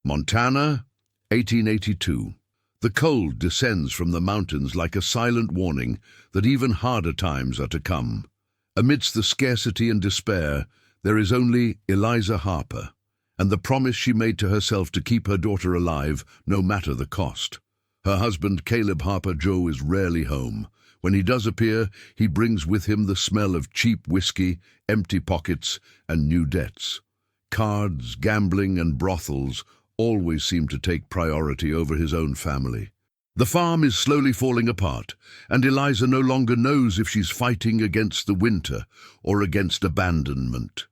Montana, 1882. The cold descends from the mountains like a silent warning that even harder times are to come. Amidst the scarcity and despair, there is only Eliza Harper, and the promise she made to herself to keep her daughter alive, no matter the cost. Her husband, Caleb Harper Joe, is rarely home. When he does appear, he brings with him the smell of cheap whiskey, empty pockets, and new debts. Cards, gambling, and brothels always seem to take priority over his own family. The farm is slowly falling apart, and Eliza no longer knows if she's fighting against the winter or against abandonment.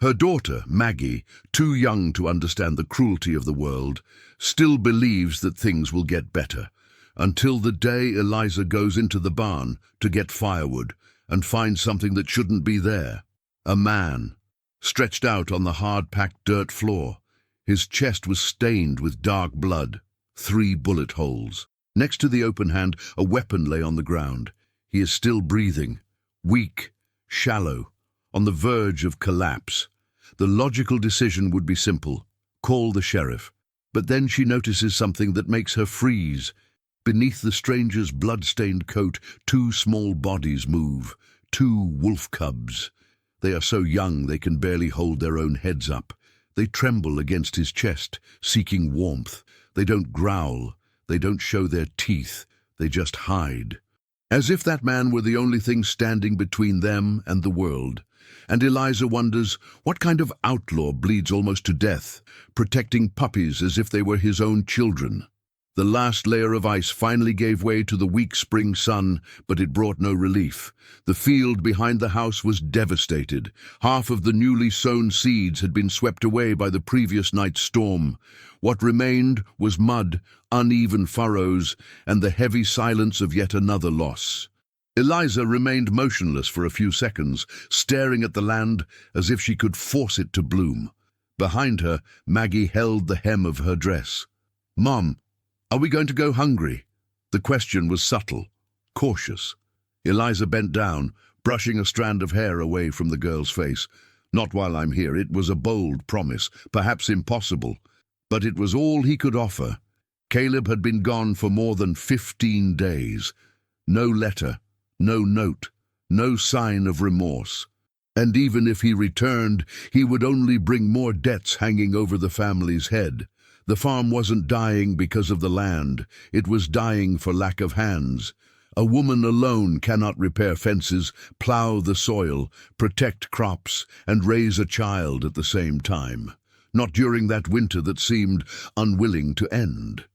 Her daughter, Maggie, too young to understand the cruelty of the world, still believes that things will get better, until the day Eliza goes into the barn to get firewood and finds something that shouldn't be there. A man, stretched out on the hard-packed dirt floor. His chest was stained with dark blood, 3 bullet holes. Next to the open hand, a weapon lay on the ground. He is still breathing, weak, shallow, on the verge of collapse. The logical decision would be simple: call the sheriff. But then she notices something that makes her freeze. Beneath the stranger's blood-stained coat, 2 small bodies move, 2 wolf cubs. They are so young they can barely hold their own heads up. They tremble against his chest, seeking warmth. They don't growl. They don't show their teeth. They just hide. As if that man were the only thing standing between them and the world. And Eliza wonders, what kind of outlaw bleeds almost to death, protecting puppies as if they were his own children? The last layer of ice finally gave way to the weak spring sun, but it brought no relief. The field behind the house was devastated. Half of the newly sown seeds had been swept away by the previous night's storm. What remained was mud, uneven furrows, and the heavy silence of yet another loss. Eliza remained motionless for a few seconds, staring at the land as if she could force it to bloom. Behind her, Maggie held the hem of her dress. "Mom, are we going to go hungry?" The question was subtle, cautious. Eliza bent down, brushing a strand of hair away from the girl's face. "Not while I'm here." It was a bold promise, perhaps impossible, but it was all he could offer. Caleb had been gone for more than 15 days. No letter, no note, no sign of remorse. And even if he returned, he would only bring more debts hanging over the family's head. The farm wasn't dying because of the land. It was dying for lack of hands. A woman alone cannot repair fences, plow the soil, protect crops, and raise a child at the same time. Not during that winter that seemed unwilling to end.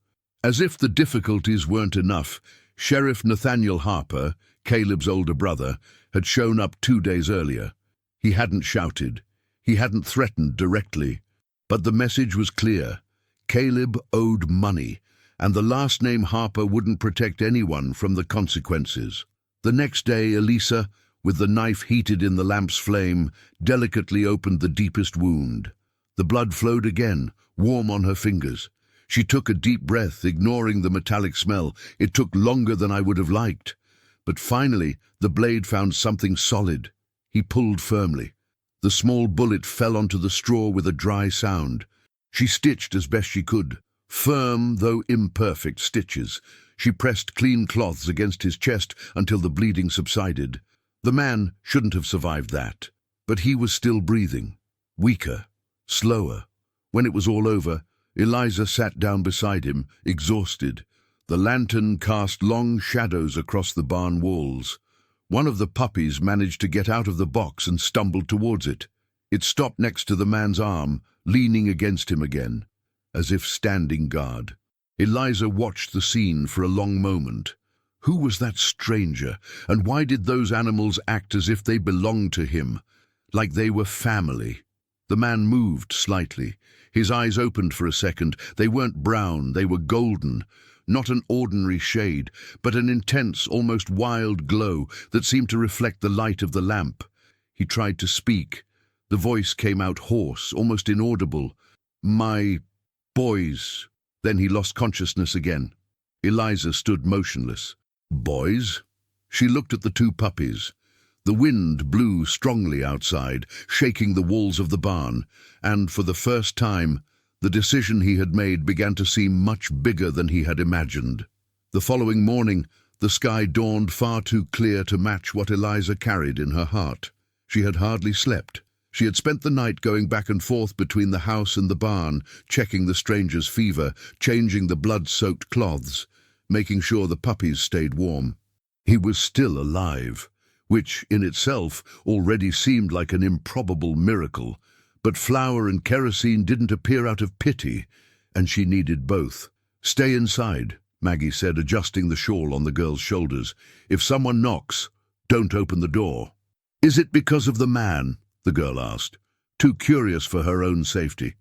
As if the difficulties weren't enough, Sheriff Nathaniel Harper, Caleb's older brother, had shown up 2 days earlier. He hadn't shouted. He hadn't threatened directly. But the message was clear. Caleb owed money, and the last name Harper wouldn't protect anyone from the consequences. The next day, Elisa, with the knife heated in the lamp's flame, delicately opened the deepest wound. The blood flowed again, warm on her fingers. She took a deep breath, ignoring the metallic smell. It took longer than I would have liked. But finally, the blade found something solid. He pulled firmly. The small bullet fell onto the straw with a dry sound. She stitched as best she could. Firm, though imperfect, stitches. She pressed clean cloths against his chest until the bleeding subsided. The man shouldn't have survived that. But he was still breathing. Weaker. Slower. When it was all over, Eliza sat down beside him, exhausted. The lantern cast long shadows across the barn walls. One of the puppies managed to get out of the box and stumbled towards it. It stopped next to the man's arm, leaning against him again, as if standing guard. Eliza watched the scene for a long moment. Who was that stranger, and why did those animals act as if they belonged to him, like they were family? The man moved slightly. His eyes opened for a second. They weren't brown, they were golden. Not an ordinary shade, but an intense, almost wild glow that seemed to reflect the light of the lamp. He tried to speak. The voice came out hoarse, almost inaudible. "My boys." Then he lost consciousness again. Eliza stood motionless. "Boys?" She looked at the 2 puppies. The wind blew strongly outside, shaking the walls of the barn, and for the first time, The decision he had made began to seem much bigger than he had imagined. The following morning, the sky dawned far too clear to match what Eliza carried in her heart. She had hardly slept. She had spent the night going back and forth between the house and the barn, checking the stranger's fever, changing the blood-soaked cloths, making sure the puppies stayed warm. He was still alive, which in itself already seemed like an improbable miracle, but flour and kerosene didn't appear out of pity, and she needed both. "Stay inside," Maggie said, adjusting the shawl on the girl's shoulders. "If someone knocks, don't open the door." "Is it because of the man?" the girl asked, too curious for her own safety.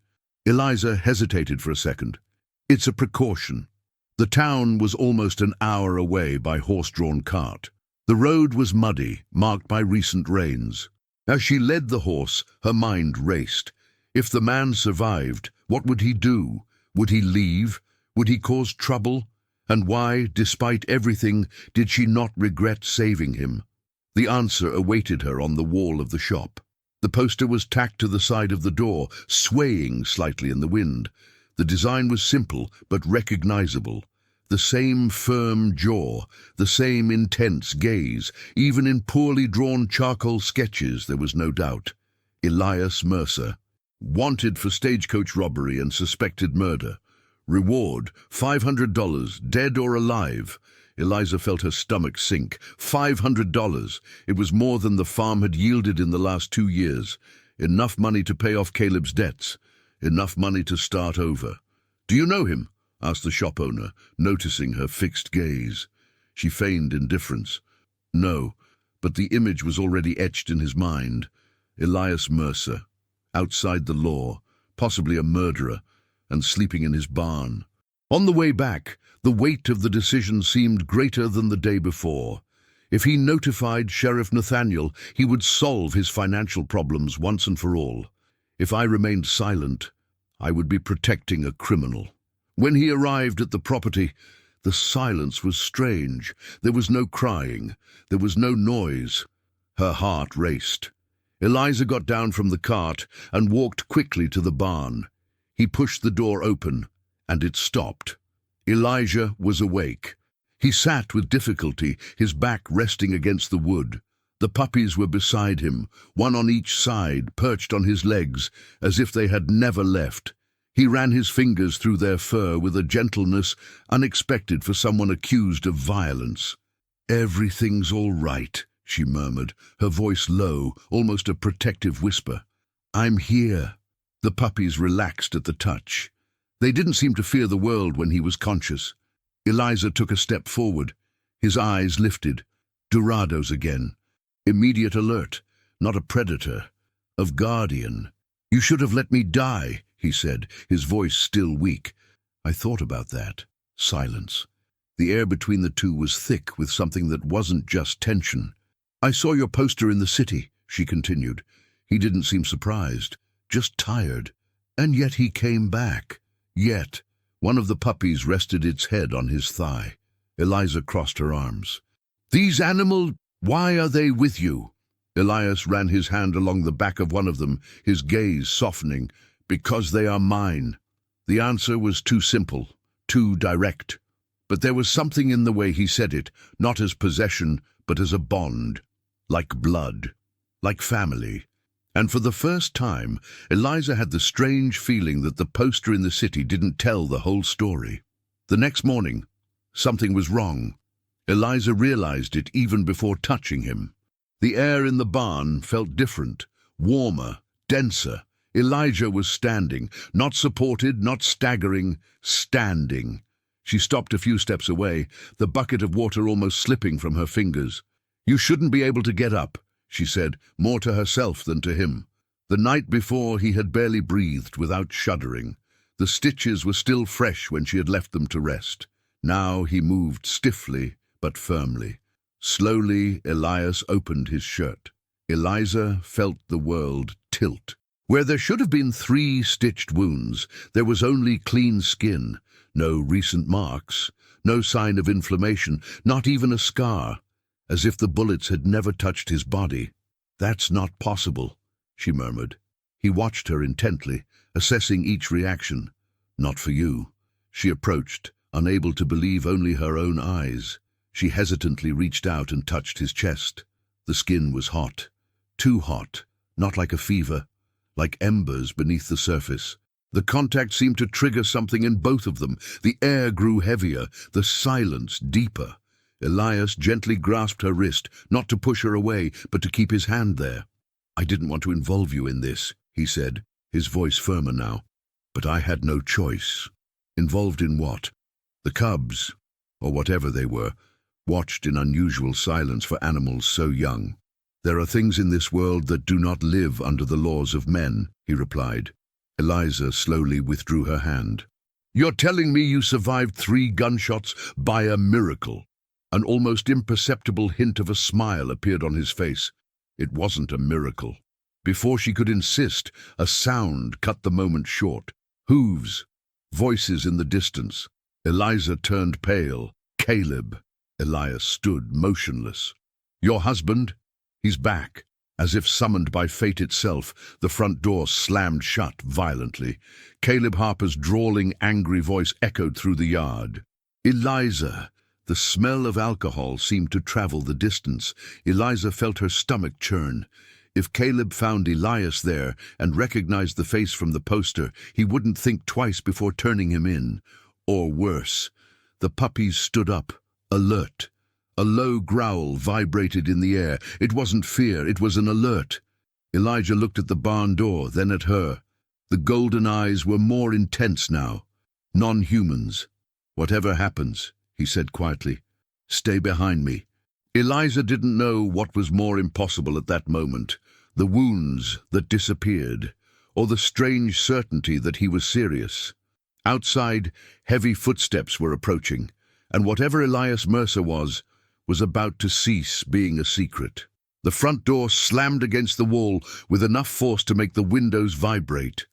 Eliza hesitated for a second. "It's a precaution." The town was almost an hour away by horse-drawn cart. The road was muddy, marked by recent rains. As she led the horse, her mind raced. If the man survived, what would he do? Would he leave? Would he cause trouble? And why, despite everything, did she not regret saving him? The answer awaited her on the wall of the shop. The poster was tacked to the side of the door, swaying slightly in the wind. The design was simple but recognizable. The same firm jaw, the same intense gaze. Even in poorly drawn charcoal sketches there was no doubt. Elias Mercer. Wanted for stagecoach robbery and suspected murder. Reward, $500, dead or alive. Eliza felt her stomach sink. $500. It was more than the farm had yielded in the last 2 years. Enough money to pay off Caleb's debts. Enough money to start over. "Do you know him?" asked the shop owner, noticing her fixed gaze. She feigned indifference. "No," but the image was already etched in his mind. Elias Mercer, outside the law, possibly a murderer, and sleeping in his barn. On the way back, the weight of the decision seemed greater than the day before. If he notified Sheriff Nathaniel, he would solve his financial problems once and for all. If I remained silent, I would be protecting a criminal. When he arrived at the property, the silence was strange. There was no crying. There was no noise. Her heart raced. Eliza got down from the cart and walked quickly to the barn. He pushed the door open, and it stopped. Elijah was awake. He sat with difficulty, his back resting against the wood. The puppies were beside him, one on each side, perched on his legs, as if they had never left. He ran his fingers through their fur with a gentleness unexpected for someone accused of violence. "Everything's all right," she murmured, her voice low, almost a protective whisper. "I'm here." The puppies relaxed at the touch. They didn't seem to fear the world when he was conscious. Eliza took a step forward. His eyes lifted. Dorados again. Immediate alert. Not a predator. Of guardian. "You should have let me die," he said, his voice still weak. I thought about that. Silence. The air between the two was thick with something that wasn't just tension. "I saw your poster in the city," she continued. He didn't seem surprised, just tired. And yet he came back. Yet. One of the puppies rested its head on his thigh. Eliza crossed her arms. "These animals, why are they with you?" Elias ran his hand along the back of one of them, his gaze softening. "Because they are mine." The answer was too simple, too direct. But there was something in the way he said it, not as possession, but as a bond. Like blood. Like family. And for the first time, Eliza had the strange feeling that the poster in the city didn't tell the whole story. The next morning, something was wrong. Eliza realized it even before touching him. The air in the barn felt different, warmer, denser. Elijah was standing, not supported, not staggering, standing. She stopped a few steps away, the bucket of water almost slipping from her fingers. "You shouldn't be able to get up," she said, more to herself than to him. The night before he had barely breathed without shuddering. The stitches were still fresh when she had left them to rest. Now he moved stiffly but firmly. Slowly Elias opened his shirt. Eliza felt the world tilt. Where there should have been 3 stitched wounds, there was only clean skin, no recent marks, no sign of inflammation, not even a scar, as if the bullets had never touched his body. "That's not possible," she murmured. He watched her intently, assessing each reaction. Not for you. She approached, unable to believe only her own eyes. She hesitantly reached out and touched his chest. The skin was hot. Too hot. Not like a fever. Like embers beneath the surface. The contact seemed to trigger something in both of them. The air grew heavier, the silence deeper. Elias gently grasped her wrist, not to push her away, but to keep his hand there. "I didn't want to involve you in this," he said, his voice firmer now. "But I had no choice." Involved in what? The cubs, or whatever they were, watched in unusual silence for animals so young. "There are things in this world that do not live under the laws of men," he replied. Eliza slowly withdrew her hand. "You're telling me you survived 3 gunshots by a miracle?" An almost imperceptible hint of a smile appeared on his face. It wasn't a miracle. Before she could insist, a sound cut the moment short. Hooves. Voices in the distance. Eliza turned pale. "Caleb." Elias stood motionless. "Your husband? He's back." As if summoned by fate itself, the front door slammed shut violently. Caleb Harper's drawling, angry voice echoed through the yard. "Eliza." The smell of alcohol seemed to travel the distance. Eliza felt her stomach churn. If Caleb found Elias there and recognized the face from the poster, he wouldn't think twice before turning him in. Or worse. The puppies stood up, alert. A low growl vibrated in the air. It wasn't fear, it was an alert. Elijah looked at the barn door, then at her. The golden eyes were more intense now. "Non-humans. Whatever happens," he said quietly, "stay behind me." Eliza didn't know what was more impossible at that moment, the wounds that disappeared, or the strange certainty that he was serious. Outside, heavy footsteps were approaching, and whatever Elias Mercer was about to cease being a secret. The front door slammed against the wall with enough force to make the windows vibrate.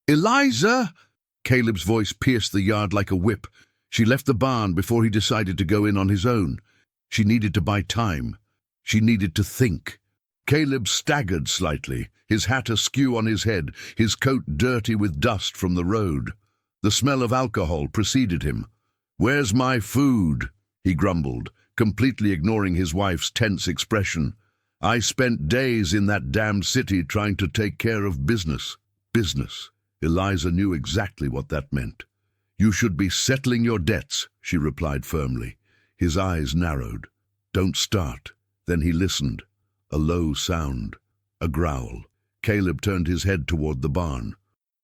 "Eliza!" Caleb's voice pierced the yard like a whip. She left the barn before he decided to go in on his own. She needed to buy time. She needed to think. Caleb staggered slightly, his hat askew on his head, his coat dirty with dust from the road. The smell of alcohol preceded him. "Where's my food?" he grumbled, completely ignoring his wife's tense expression. "I spent days in that damned city trying to take care of business." Business. Eliza knew exactly what that meant. "You should be settling your debts," she replied firmly. His eyes narrowed. "Don't start." Then he listened. A low sound. A growl. Caleb turned his head toward the barn.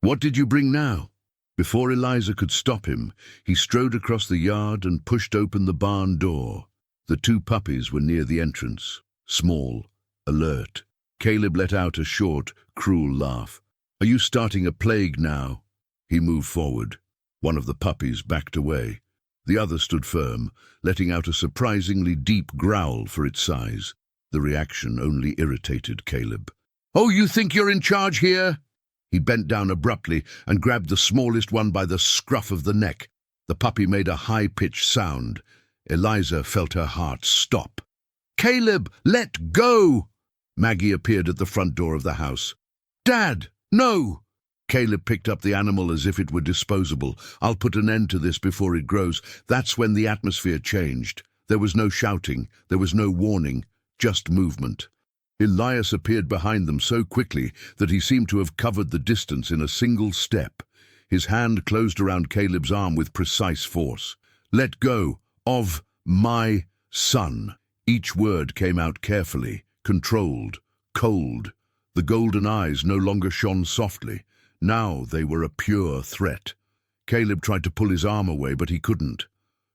"What did you bring now?" Before Eliza could stop him, he strode across the yard and pushed open the barn door. The 2 puppies were near the entrance. Small. Alert. Caleb let out a short, cruel laugh. "Are you starting a plague now?" He moved forward. One of the puppies backed away. The other stood firm, letting out a surprisingly deep growl for its size. The reaction only irritated Caleb. "Oh, you think you're in charge here?" He bent down abruptly and grabbed the smallest one by the scruff of the neck. The puppy made a high-pitched sound. Eliza felt her heart stop. "Caleb, let go!" Maggie appeared at the front door of the house. "Dad, no!" Caleb picked up the animal as if it were disposable. "I'll put an end to this before it grows." That's when the atmosphere changed. There was no shouting, there was no warning, just movement. Elias appeared behind them so quickly that he seemed to have covered the distance in a single step. His hand closed around Caleb's arm with precise force. "Let go of my son." Each word came out carefully, controlled, cold. The golden eyes no longer shone softly. Now they were a pure threat. Caleb tried to pull his arm away, but he couldn't.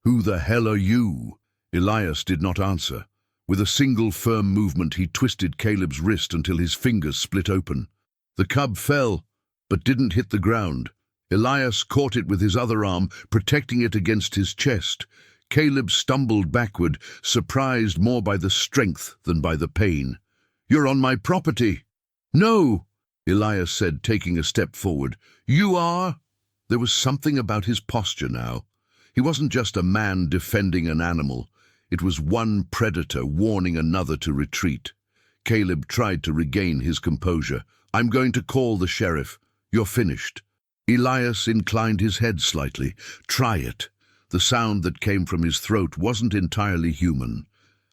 "Who the hell are you?" Elias did not answer. With a single firm movement, he twisted Caleb's wrist until his fingers split open. The cub fell, but didn't hit the ground. Elias caught it with his other arm, protecting it against his chest. Caleb stumbled backward, surprised more by the strength than by the pain. "You're on my property." "No," Elias said, taking a step forward. "You are?" There was something about his posture now. He wasn't just a man defending an animal. It was one predator warning another to retreat. Caleb tried to regain his composure. "I'm going to call the sheriff. You're finished." Elias inclined his head slightly. "Try it." The sound that came from his throat wasn't entirely human.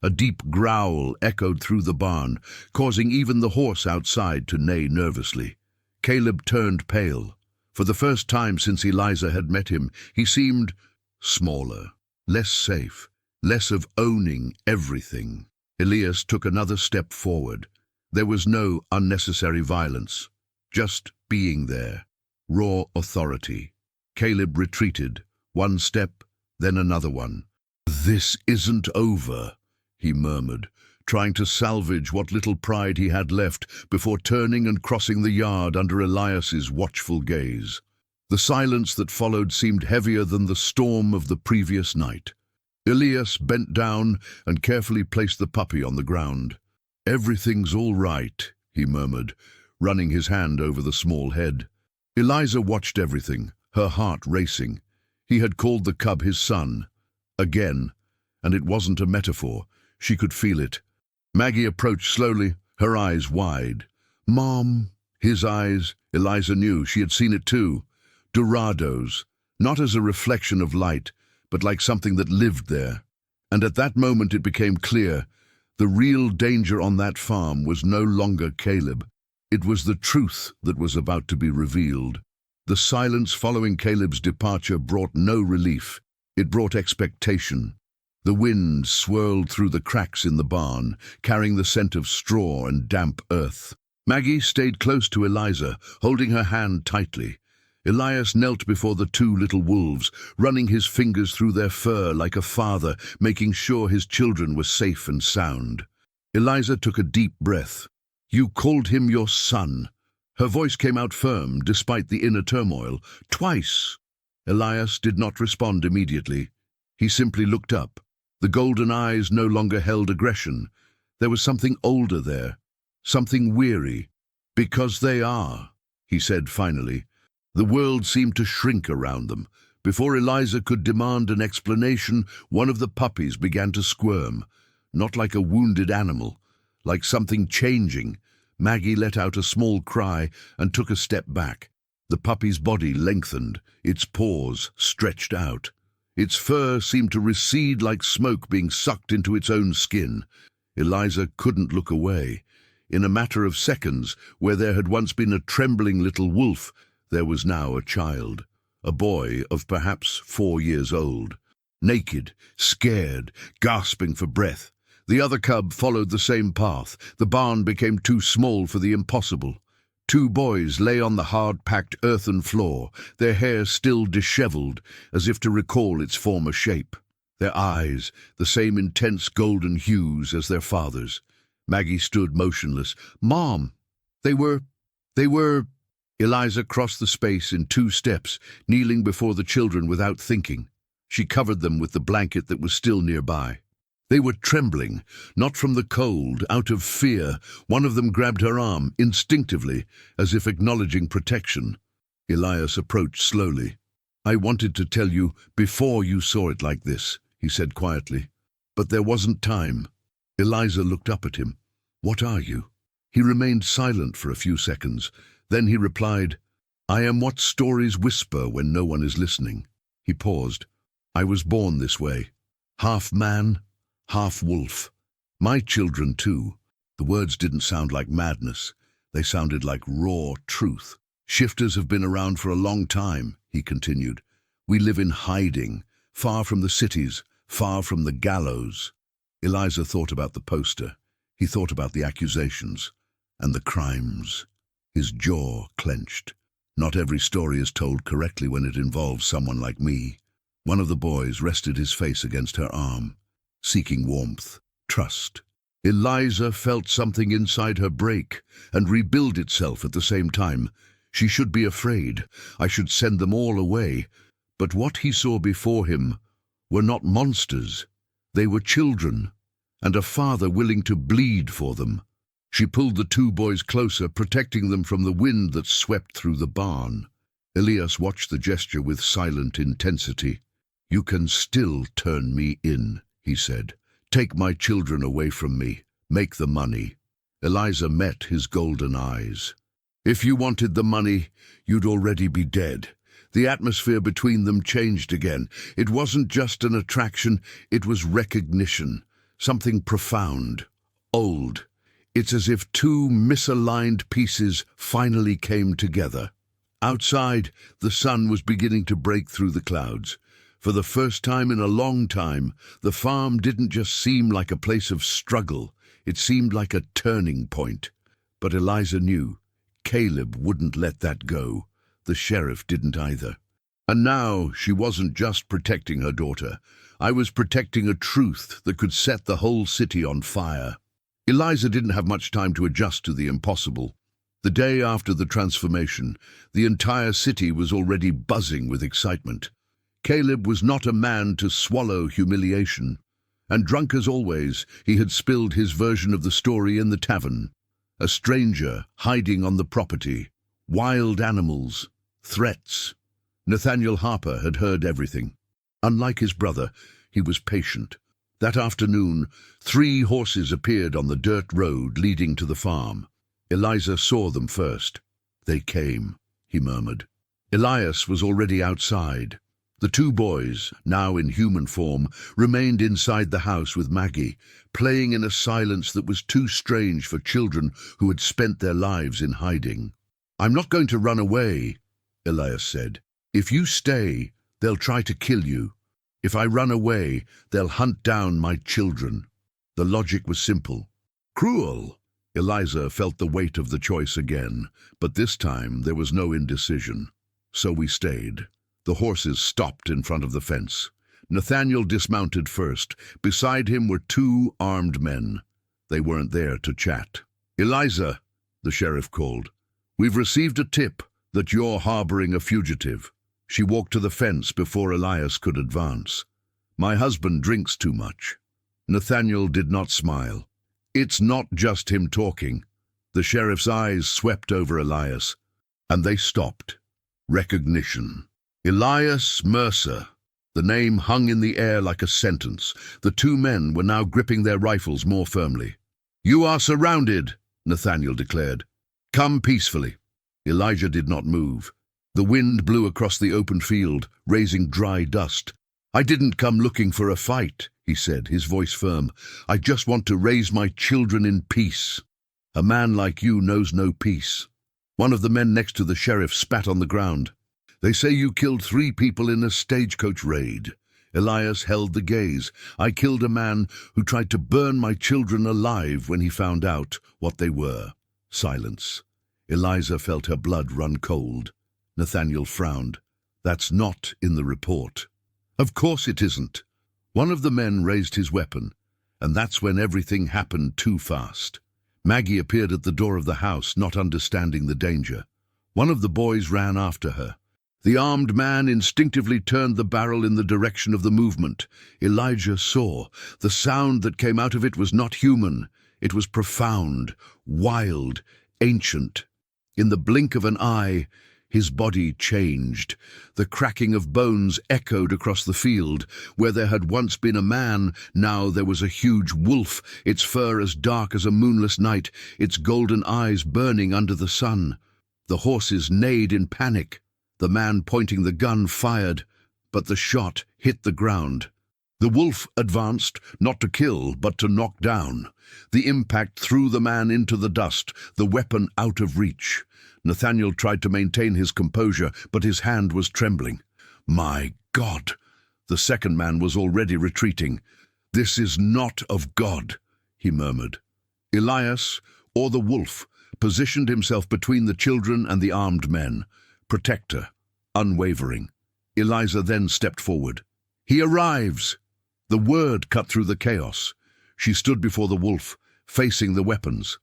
A deep growl echoed through the barn, causing even the horse outside to neigh nervously. Caleb turned pale. For the first time since Eliza had met him, he seemed smaller, less safe, less of owning everything. Elias took another step forward. There was no unnecessary violence, just being there, raw authority. Caleb retreated, one step, then another one. "This isn't over," he murmured, trying to salvage what little pride he had left before turning and crossing the yard under Elias's watchful gaze. The silence that followed seemed heavier than the storm of the previous night. Elias bent down and carefully placed the puppy on the ground. "Everything's all right," he murmured, running his hand over the small head. Eliza watched everything, her heart racing. He had called the cub his son. Again. And it wasn't a metaphor. She could feel it. Maggie approached slowly, her eyes wide. "Mom." His eyes, Eliza knew, she had seen it too. Dorados, not as a reflection of light, but like something that lived there. And at that moment it became clear, the real danger on that farm was no longer Caleb. It was the truth that was about to be revealed. The silence following Caleb's departure brought no relief. It brought expectation. The wind swirled through the cracks in the barn, carrying the scent of straw and damp earth. Maggie stayed close to Eliza, holding her hand tightly. Elias knelt before the two little wolves, running his fingers through their fur like a father, making sure his children were safe and sound. Eliza took a deep breath. "You called him your son." Her voice came out firm, despite the inner turmoil. "Twice." Elias did not respond immediately. He simply looked up. The golden eyes no longer held aggression. There was something older there, something weary. "Because they are," he said finally. The world seemed to shrink around them. Before Eliza could demand an explanation, one of the puppies began to squirm, not like a wounded animal, like something changing. Maggie let out a small cry and took a step back. The puppy's body lengthened, its paws stretched out. Its fur seemed to recede like smoke being sucked into its own skin. Eliza couldn't look away. In a matter of seconds, where there had once been a trembling little wolf, there was now a child, a boy of perhaps 4 years old. Naked, scared, gasping for breath. The other cub followed the same path. The barn became too small for the impossible. 2 boys lay on the hard-packed earthen floor, their hair still disheveled, as if to recall its former shape. Their eyes, the same intense golden hues as their father's. Maggie stood motionless. "Mom, they were... Eliza crossed the space in 2 steps, kneeling before the children without thinking. She covered them with the blanket that was still nearby. They were trembling, not from the cold, out of fear. One of them grabbed her arm, instinctively, as if acknowledging protection. Elias approached slowly. "I wanted to tell you before you saw it like this," he said quietly. "But there wasn't time." Eliza looked up at him. "What are you?" He remained silent for a few seconds. Then he replied, "I am what stories whisper when no one is listening." He paused. "I was born this way. Half man, half wolf. My children too." The words didn't sound like madness. They sounded like raw truth. "Shifters have been around for a long time," he continued. "We live in hiding, far from the cities, far from the gallows." Eliza thought about the poster. He thought about the accusations and the crimes. His jaw clenched. "Not every story is told correctly when it involves someone like me." One of the boys rested his face against her arm, seeking warmth, trust. Eliza felt something inside her break and rebuild itself at the same time. She should be afraid. I should send them all away. But what he saw before him were not monsters. They were children, and a father willing to bleed for them. She pulled the 2 boys closer, protecting them from the wind that swept through the barn. Elias watched the gesture with silent intensity. "You can still turn me in," he said. "Take my children away from me. Make the money." Eliza met his golden eyes. If you wanted the money, you'd already be dead. The atmosphere between them changed again. It wasn't just an attraction, it was recognition. Something profound, old. It's as if two misaligned pieces finally came together. Outside, the sun was beginning to break through the clouds. For the first time in a long time, the farm didn't just seem like a place of struggle, it seemed like a turning point. But Eliza knew. Caleb wouldn't let that go. The sheriff didn't either. And now she wasn't just protecting her daughter. I was protecting a truth that could set the whole city on fire. Eliza didn't have much time to adjust to the impossible. The day after the transformation, the entire city was already buzzing with excitement. Caleb was not a man to swallow humiliation. And drunk as always, he had spilled his version of the story in the tavern. A stranger hiding on the property. Wild animals. Threats. Nathaniel Harper had heard everything. Unlike his brother, he was patient. That afternoon, 3 horses appeared on the dirt road leading to the farm. Eliza saw them first. They came, he murmured. Elias was already outside. The 2 boys, now in human form, remained inside the house with Maggie, playing in a silence that was too strange for children who had spent their lives in hiding. "I'm not going to run away," Elias said. "If you stay, they'll try to kill you. If I run away, they'll hunt down my children." The logic was simple. Cruel. Eliza felt the weight of the choice again, but this time there was no indecision. So we stayed. The horses stopped in front of the fence. Nathaniel dismounted first. Beside him were 2 armed men. They weren't there to chat. "Eliza," the sheriff called, "we've received a tip that you're harboring a fugitive." She walked to the fence before Elias could advance. "My husband drinks too much." Nathaniel did not smile. "It's not just him talking." The sheriff's eyes swept over Elias, and they stopped. Recognition. Elias Mercer. The name hung in the air like a sentence. The 2 men were now gripping their rifles more firmly. "You are surrounded," Nathaniel declared. "Come peacefully." Elijah did not move. The wind blew across the open field, raising dry dust. "I didn't come looking for a fight," he said, his voice firm. "I just want to raise my children in peace." "A man like you knows no peace." One of the men next to the sheriff spat on the ground. "They say you killed 3 people in a stagecoach raid." Elias held the gaze. "I killed a man who tried to burn my children alive when he found out what they were." Silence. Eliza felt her blood run cold. Nathaniel frowned. "That's not in the report." "Of course it isn't." One of the men raised his weapon, and that's when everything happened too fast. Maggie appeared at the door of the house, not understanding the danger. One of the boys ran after her. The armed man instinctively turned the barrel in the direction of the movement. Elijah saw. The sound that came out of it was not human. It was profound, wild, ancient. In the blink of an eye, his body changed. The cracking of bones echoed across the field. Where there had once been a man, now there was a huge wolf, its fur as dark as a moonless night, its golden eyes burning under the sun. The horses neighed in panic. The man pointing the gun fired, but the shot hit the ground. The wolf advanced, not to kill, but to knock down. The impact threw the man into the dust, the weapon out of reach. Nathaniel tried to maintain his composure, but his hand was trembling. "My God!" The second man was already retreating. "This is not of God," he murmured. Elias, or the wolf, positioned himself between the children and the armed men. Protector, unwavering. Eliza then stepped forward. "He arrives!" The word cut through the chaos. She stood before the wolf, facing the weapons.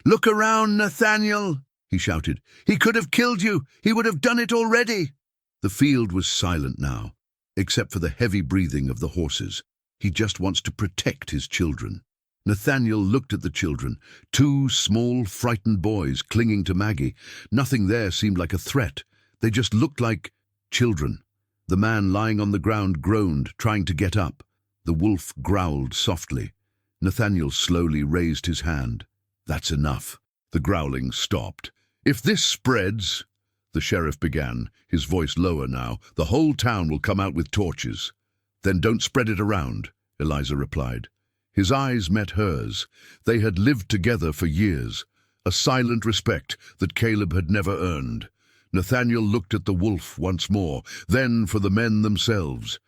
"Look around, Nathaniel!" he shouted. "He could have killed you! He would have done it already!" The field was silent now, except for the heavy breathing of the horses. He just wants to protect his children. Nathaniel looked at the children, 2 small, frightened boys clinging to Maggie. Nothing there seemed like a threat. They just looked like children. The man lying on the ground groaned, trying to get up. The wolf growled softly. Nathaniel slowly raised his hand. "That's enough." The growling stopped. If this spreads, the sheriff began, his voice lower now, the whole town will come out with torches. Then don't spread it around, Eliza replied. His eyes met hers. They had lived together for years, a silent respect that Caleb had never earned. Nathaniel looked at the wolf once more, then for the men themselves.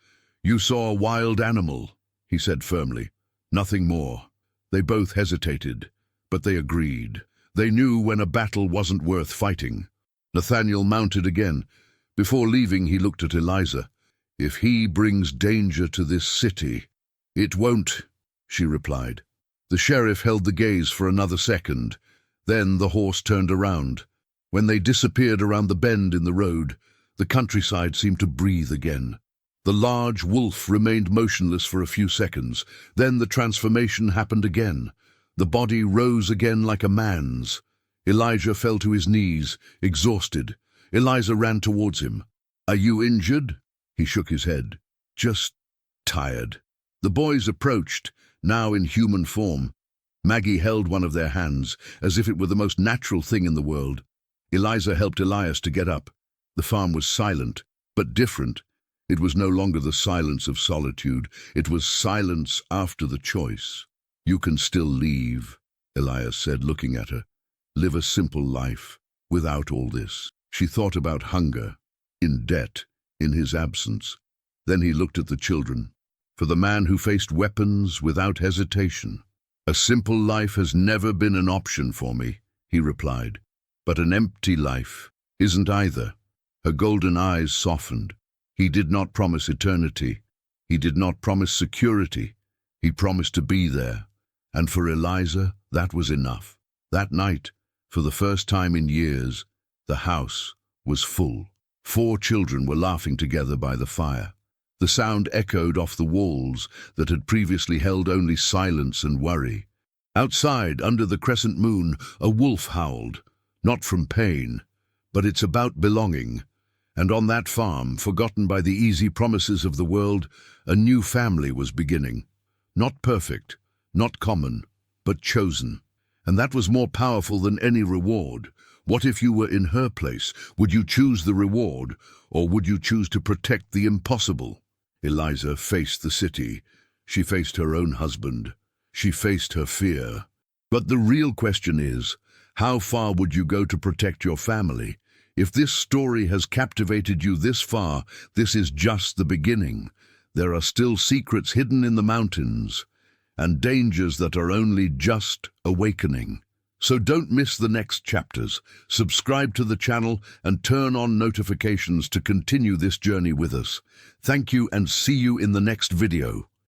You saw a wild animal, he said firmly. Nothing more. They both hesitated, but they agreed. They knew when a battle wasn't worth fighting. Nathaniel mounted again. Before leaving, he looked at Eliza. If he brings danger to this city, it won't, she replied. The sheriff held the gaze for another second. Then the horse turned around. When they disappeared around the bend in the road, the countryside seemed to breathe again. The large wolf remained motionless for a few seconds. Then the transformation happened again. The body rose again like a man's. Elijah fell to his knees, exhausted. Eliza ran towards him. Are you injured? He shook his head. Just tired. The boys approached, now in human form. Maggie held one of their hands, as if it were the most natural thing in the world. Eliza helped Elias to get up. The farm was silent, but different. It was no longer the silence of solitude. It was silence after the choice. You can still leave, Elias said, looking at her. Live a simple life, without all this. She thought about hunger, in debt, in his absence. Then he looked at the children. For the man who faced weapons without hesitation. A simple life has never been an option for me, he replied. But an empty life isn't either. Her golden eyes softened. He did not promise eternity. He did not promise security. He promised to be there. And for Eliza, that was enough. That night, for the first time in years, the house was full. 4 children were laughing together by the fire. The sound echoed off the walls that had previously held only silence and worry. Outside, under the crescent moon, a wolf howled, not from pain, but it's about belonging. And on that farm, forgotten by the easy promises of the world, a new family was beginning. Not perfect, not common, but chosen. And that was more powerful than any reward. What if you were in her place? Would you choose the reward, or would you choose to protect the impossible? Eliza faced the city. She faced her own husband. She faced her fear. But the real question is, how far would you go to protect your family? If this story has captivated you this far, this is just the beginning. There are still secrets hidden in the mountains, and dangers that are only just awakening. So don't miss the next chapters. Subscribe to the channel and turn on notifications to continue this journey with us. Thank you and see you in the next video.